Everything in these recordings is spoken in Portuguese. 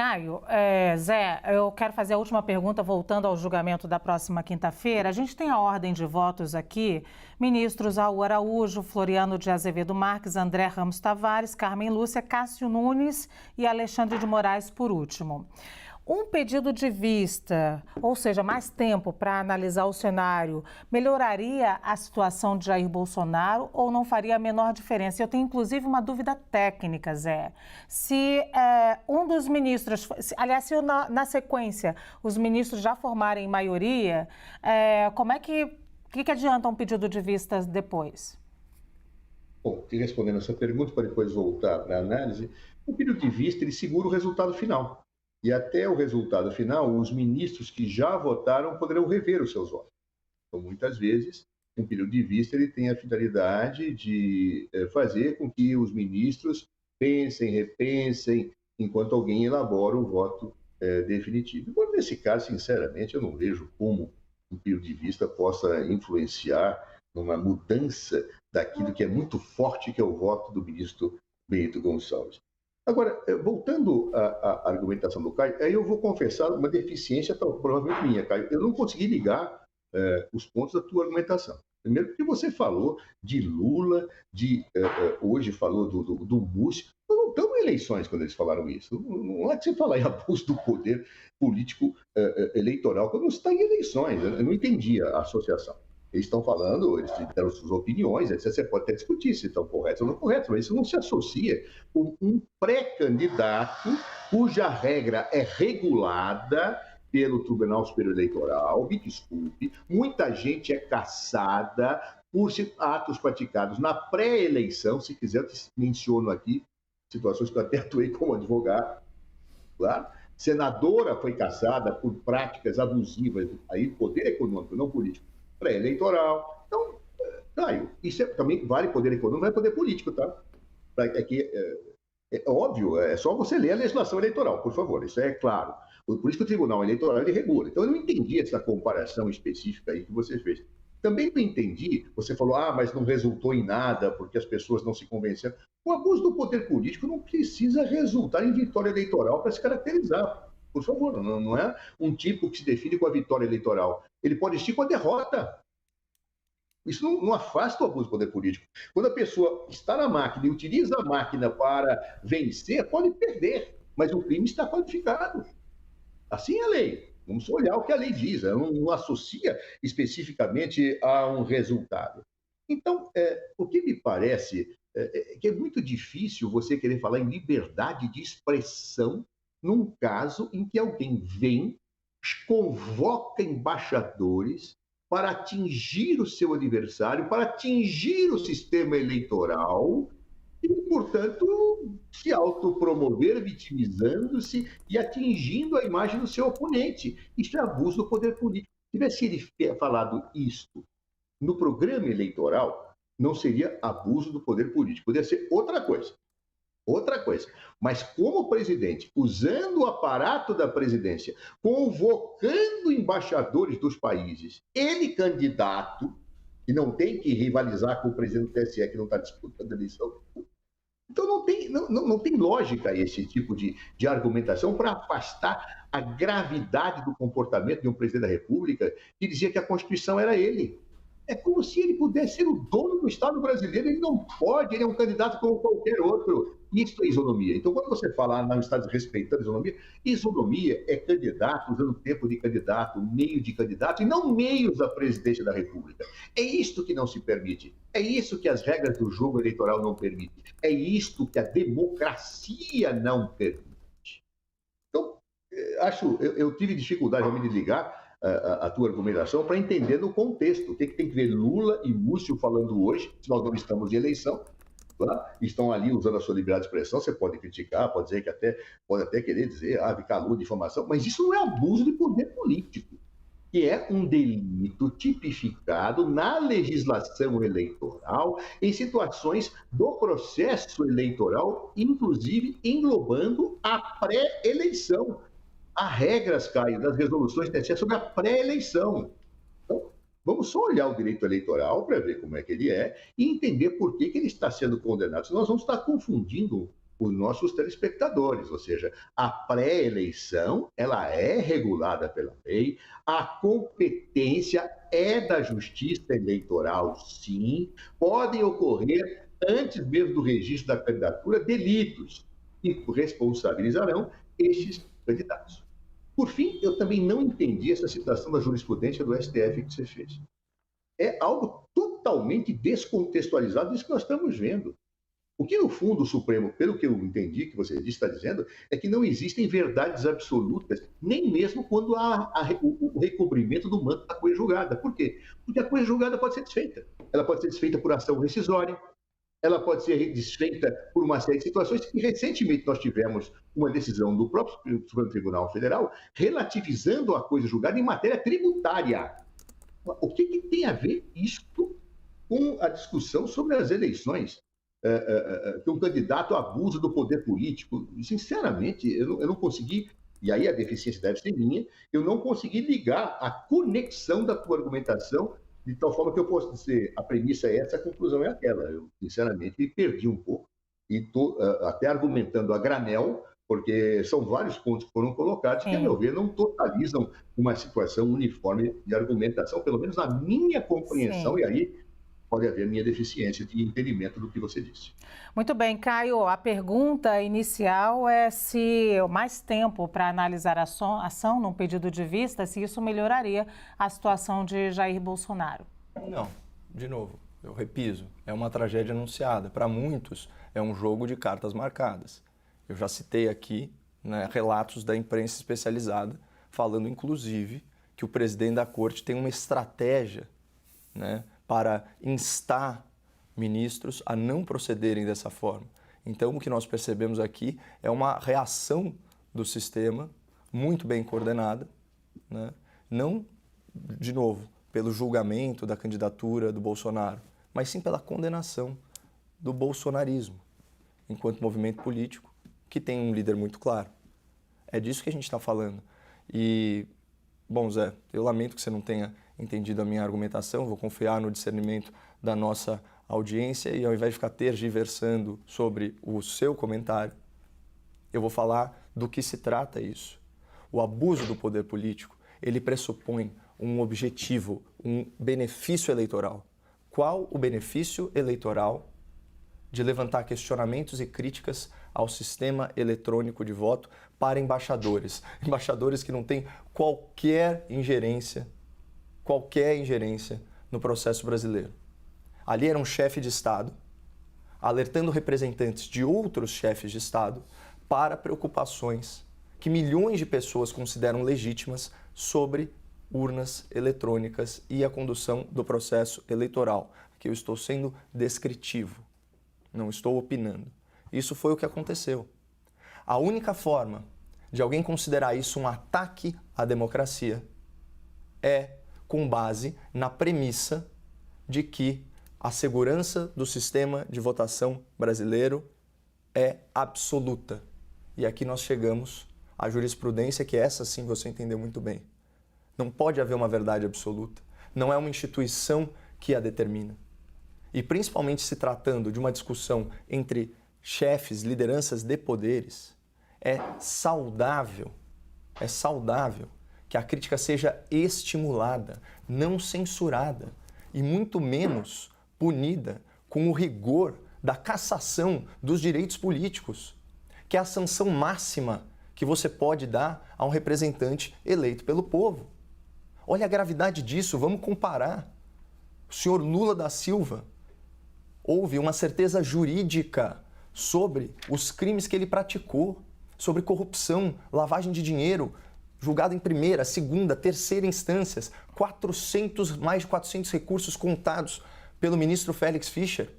Caio, Zé, eu quero fazer a última pergunta, voltando ao julgamento da próxima quinta-feira. A gente tem a ordem de votos aqui, ministros Raul Araújo, Floriano de Azevedo Marques, André Ramos Tavares, Carmen Lúcia, Cássio Nunes e Alexandre de Moraes por último. Um pedido de vista, ou seja, mais tempo para analisar o cenário, melhoraria a situação de Jair Bolsonaro ou não faria a menor diferença? Eu tenho, inclusive, uma dúvida técnica, Zé. Se um dos ministros, aliás, se na sequência os ministros já formarem maioria, como é que adianta um pedido de vista depois? Bom, respondendo essa pergunta, para depois voltar para a análise, o pedido de vista ele segura o resultado final. E até o resultado final, os ministros que já votaram poderão rever os seus votos. Então, muitas vezes, um pedido de vista ele tem a finalidade de fazer com que os ministros pensem, repensem, enquanto alguém elabora o voto definitivo. Agora, nesse caso, sinceramente, eu não vejo como um pedido de vista possa influenciar numa mudança daquilo que é muito forte, que é o voto do ministro Bento Gonçalves. Agora, voltando à argumentação do Caio, aí eu vou confessar uma deficiência, provavelmente minha, Caio. Eu não consegui ligar os pontos da tua argumentação. Primeiro, porque você falou de Lula, hoje falou do Múcio. Não estamos em eleições quando eles falaram isso. Não é que você falar em abuso do poder político eleitoral quando você está em eleições. Eu não entendi a associação. Eles estão falando, eles deram suas opiniões, etc. Você pode até discutir se estão corretos ou não corretos, mas isso não se associa com um pré-candidato cuja regra é regulada pelo Tribunal Superior Eleitoral. Me desculpe, muita gente é caçada por atos praticados na pré-eleição. Se quiser, eu menciono aqui situações que eu até atuei como advogado, claro. Senadora foi caçada por práticas abusivas, aí poder econômico, não político, pré-eleitoral. Então, Caio, isso também vale poder econômico, vale poder político, tá? É óbvio, é só você ler a legislação eleitoral, por favor, isso é claro. Por isso que o Tribunal Eleitoral ele regula. Então, eu não entendi essa comparação específica aí que você fez. Também não entendi, você falou, mas não resultou em nada porque as pessoas não se convenceram. O abuso do poder político não precisa resultar em vitória eleitoral para se caracterizar. Por favor, não é um tipo que se define com a vitória eleitoral. Ele pode existir com a derrota. Isso não afasta o abuso do poder político. Quando a pessoa está na máquina e utiliza a máquina para vencer, pode perder, mas o crime está qualificado. Assim é a lei. Vamos olhar o que a lei diz. Ela não associa especificamente a um resultado. Então, o que me parece que é muito difícil você querer falar em liberdade de expressão num caso em que alguém vem, convoca embaixadores para atingir o seu adversário, para atingir o sistema eleitoral e, portanto, se autopromover, vitimizando-se e atingindo a imagem do seu oponente. Isso é abuso do poder político. Se tivesse ele falado isto no programa eleitoral, não seria abuso do poder político, poderia ser outra coisa. Outra coisa, mas como presidente, usando o aparato da presidência, convocando embaixadores dos países, ele candidato, que não tem que rivalizar com o presidente do TSE, que não está disputando a eleição. Então não tem lógica esse tipo de argumentação para afastar a gravidade do comportamento de um presidente da República que dizia que a Constituição era ele. É como se ele pudesse ser o dono do Estado brasileiro. Ele não pode, ele é um candidato como qualquer outro. Isso é isonomia. Então, quando você fala no Estado respeitando a isonomia é candidato usando tempo de candidato, meio de candidato, e não meios da presidência da República. É isto que não se permite. É isso que as regras do jogo eleitoral não permitem. É isto que a democracia não permite. Então, eu tive dificuldade de me ligar a tua argumentação para entender no contexto. O que tem que ver Lula e Múcio falando hoje, se nós não estamos em eleição, tá? Estão ali usando a sua liberdade de expressão, você pode criticar, pode dizer que pode até querer dizer, calúnia, difamação, mas isso não é abuso de poder político, que é um delito tipificado na legislação eleitoral em situações do processo eleitoral, inclusive englobando a pré-eleição. Há regras, Caio, das resoluções TSE sobre a pré-eleição. Então, vamos só olhar o direito eleitoral para ver como é que ele é e entender por que ele está sendo condenado. Senão nós vamos estar confundindo os nossos telespectadores, ou seja, a pré-eleição ela é regulada pela lei, a competência é da Justiça Eleitoral, sim, podem ocorrer, antes mesmo do registro da candidatura, delitos que responsabilizarão estes candidatos. Por fim, eu também não entendi essa citação da jurisprudência do STF que você fez. É algo totalmente descontextualizado disso que nós estamos vendo. O que, no fundo, o Supremo, pelo que eu entendi que você está dizendo, é que não existem verdades absolutas, nem mesmo quando há o recobrimento do manto da coisa julgada. Por quê? Porque a coisa julgada pode ser desfeita. Ela pode ser desfeita por ação rescisória, ela pode ser desfeita por uma série de situações, e recentemente nós tivemos uma decisão do próprio Supremo Tribunal Federal relativizando a coisa julgada em matéria tributária. O que tem a ver isso com a discussão sobre as eleições? Que um candidato abusa do poder político? Sinceramente, eu não consegui, e aí a deficiência deve ser minha, eu não consegui ligar a conexão da tua argumentação de tal forma que eu posso dizer, a premissa é essa, a conclusão é aquela. Eu, sinceramente, me perdi um pouco e estou até argumentando a granel, porque são vários pontos que foram colocados que, a meu ver, não totalizam uma situação uniforme de argumentação, pelo menos na minha compreensão, e aí pode haver minha deficiência de entendimento do que você disse. Muito bem, Caio, a pergunta inicial é se mais tempo para analisar a ação num pedido de vista, se isso melhoraria a situação de Jair Bolsonaro. Não, de novo, eu repiso, é uma tragédia anunciada. Para muitos, é um jogo de cartas marcadas. Eu já citei aqui, né, relatos da imprensa especializada, falando inclusive que o presidente da corte tem uma estratégia, né, para instar ministros a não procederem dessa forma. Então, o que nós percebemos aqui é uma reação do sistema muito bem coordenada, né? Não, de novo, pelo julgamento da candidatura do Bolsonaro, mas sim pela condenação do bolsonarismo, enquanto movimento político que tem um líder muito claro. É disso que a gente está falando. E, bom, Zé, eu lamento que você não tenha entendido a minha argumentação, vou confiar no discernimento da nossa audiência e, ao invés de ficar tergiversando sobre o seu comentário, eu vou falar do que se trata isso. O abuso do poder político, ele pressupõe um objetivo, um benefício eleitoral. Qual o benefício eleitoral de levantar questionamentos e críticas ao sistema eletrônico de voto para embaixadores? Embaixadores que não têm qualquer ingerência no processo brasileiro. Ali era um chefe de Estado, alertando representantes de outros chefes de Estado para preocupações que milhões de pessoas consideram legítimas sobre urnas eletrônicas e a condução do processo eleitoral. Aqui eu estou sendo descritivo, não estou opinando. Isso foi o que aconteceu. A única forma de alguém considerar isso um ataque à democracia é com base na premissa de que a segurança do sistema de votação brasileiro é absoluta. E aqui nós chegamos à jurisprudência, que essa sim você entendeu muito bem. Não pode haver uma verdade absoluta. Não é uma instituição que a determina. E principalmente se tratando de uma discussão entre chefes, lideranças de poderes, é saudável que a crítica seja estimulada, não censurada, e muito menos punida com o rigor da cassação dos direitos políticos, que é a sanção máxima que você pode dar a um representante eleito pelo povo. Olha a gravidade disso, vamos comparar. O senhor Lula da Silva, houve uma certeza jurídica sobre os crimes que ele praticou, sobre corrupção, lavagem de dinheiro, julgado em primeira, segunda, terceira instâncias, mais de 400 recursos contados pelo ministro Félix Fischer,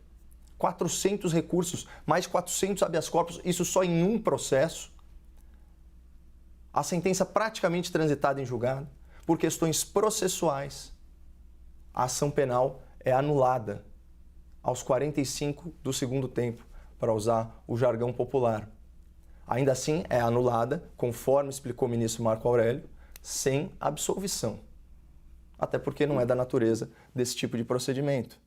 400 recursos, mais de 400 habeas corpus, isso só em um processo. A sentença praticamente transitada em julgado, por questões processuais, a ação penal é anulada aos 45 do segundo tempo, para usar o jargão popular. Ainda assim, é anulada, conforme explicou o ministro Marco Aurélio, sem absolvição. Até porque não é da natureza desse tipo de procedimento.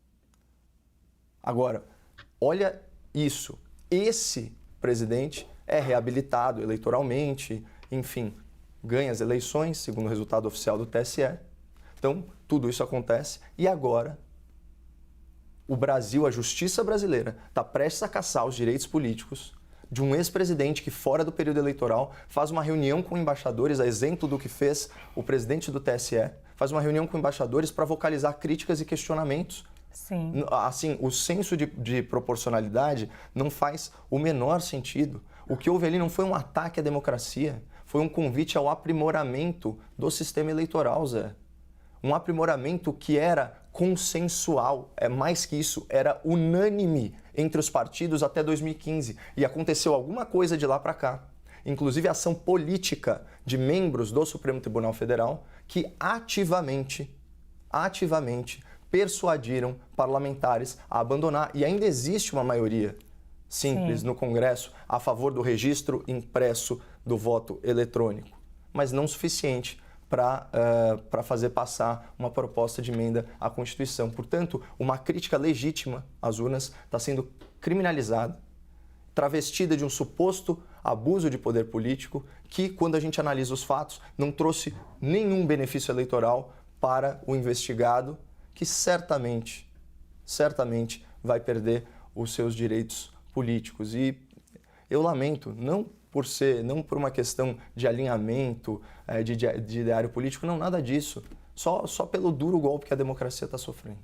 Agora, olha isso. Esse presidente é reabilitado eleitoralmente, enfim, ganha as eleições, segundo o resultado oficial do TSE. Então, tudo isso acontece e agora o Brasil, a justiça brasileira, está prestes a cassar os direitos políticos de um ex-presidente que, fora do período eleitoral, faz uma reunião com embaixadores, a exemplo do que fez o presidente do TSE, faz uma reunião com embaixadores para vocalizar críticas e questionamentos. Sim. Assim, o senso de proporcionalidade não faz o menor sentido. O que houve ali não foi um ataque à democracia, foi um convite ao aprimoramento do sistema eleitoral, Zé. Um aprimoramento que era consensual, mais que isso, era unânime entre os partidos até 2015. E aconteceu alguma coisa de lá para cá. Inclusive a ação política de membros do Supremo Tribunal Federal que ativamente persuadiram parlamentares a abandonar. E ainda existe uma maioria simples no Congresso a favor do registro impresso do voto eletrônico, mas não suficiente para fazer passar uma proposta de emenda à Constituição. Portanto, uma crítica legítima às urnas está sendo criminalizada, travestida de um suposto abuso de poder político que, quando a gente analisa os fatos, não trouxe nenhum benefício eleitoral para o investigado, que certamente vai perder os seus direitos políticos. E eu lamento, não por uma questão de alinhamento, de ideário político, não, nada disso. Só pelo duro golpe que a democracia está sofrendo.